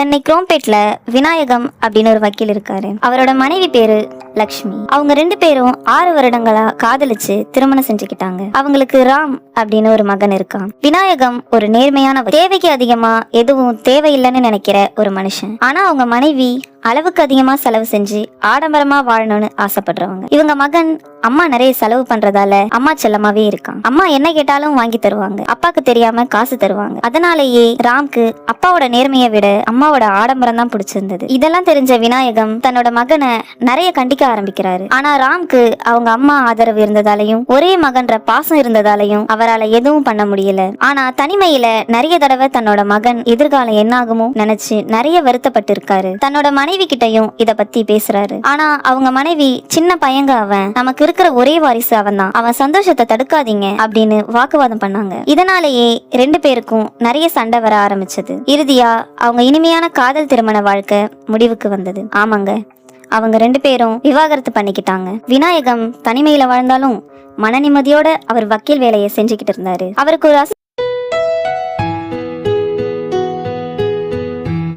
சென்னை குரோம்பேட்ல விநாயகம் அப்படின்னு ஒரு வக்கீல் இருக்காரு. அவரோட மனைவி பேரு லக்ஷ்மி. அவங்க 2 பேரும் 6 வருடங்களா காதலிச்சு திருமணம் செஞ்சுக்கிட்டாங்க. அவங்களுக்கு ராம் அப்படின்னு ஒரு மகன் இருக்கான். விநாயகம் ஒரு நேர்மையான தேவைக்கு அதிகமா எதுவும் தேவையில்லைன்னு நினைக்கிற ஒரு மனுஷன். ஆனா அவங்க மனைவி அளவுக்கு அதிகமா செலவு செஞ்சு ஆடம்பரமா வாழணும்னு ஆசைப்படுறவங்க. இவங்க மகன் அம்மா நிறைய செலவு பண்றதால அம்மா செல்லமாவே இருக்கான். அம்மா என்ன கேட்டாலும் வாங்கி தருவாங்க. அப்பாக்கு தெரியாம காசு தருவாங்க. அதனாலேயே ராம்க்கு அப்பாவோட நேர்மையை விட அம்மாவோட ஆடம்பரம் தான் பிடிச்சிருந்தது. இதெல்லாம் தெரிஞ்ச விநாயகம் தன்னோட மகனை நிறைய கண்டிக்க ஆரம்பிக்கிறாரு. ஆனா ராம்க்கு அவங்க அம்மா ஆதரவு இருந்ததாலையும் ஒரே மகன்ற பாசம் இருந்ததாலையும் அவரால் எதுவும் பண்ண முடியல. ஆனா தனிமையில நிறைய தடவை தன்னோட மகன் எதிர்காலம் என்னாகுமோ நினைச்சு நிறைய வருத்தப்பட்டு இருக்காரு. தன்னோட மனைவி கிட்டையும் இத பத்தி பேசுறாரு. ஆனா அவங்க மனைவி சின்ன பையங்க, அவன் நமக்கு இருக்கிற ஒரே வாரிசு அவன் தான், அவன் சந்தோஷத்தை தடுக்காதீங்க அப்படின்னு வாக்குவாதம் பண்ணாங்க. இதனாலேயே 2 பேருக்கும் நிறைய சண்டை வர ஆரம்பிச்சது. இறுதியா அவங்க இனிமையான காதல் திருமண வாழ்க்கை முடிவுக்கு வந்தது. ஆமாங்க, அவங்க 2 பேரும் விவாகரத்து பண்ணிக்கிட்டாங்க. விநாயகம் தனிமையில வாழ்ந்தாலும் மன நிம்மதியோட அவர் வக்கீல் வேலையை செஞ்சுக்கிட்டு இருந்தாரு. அவருக்கு ஒரு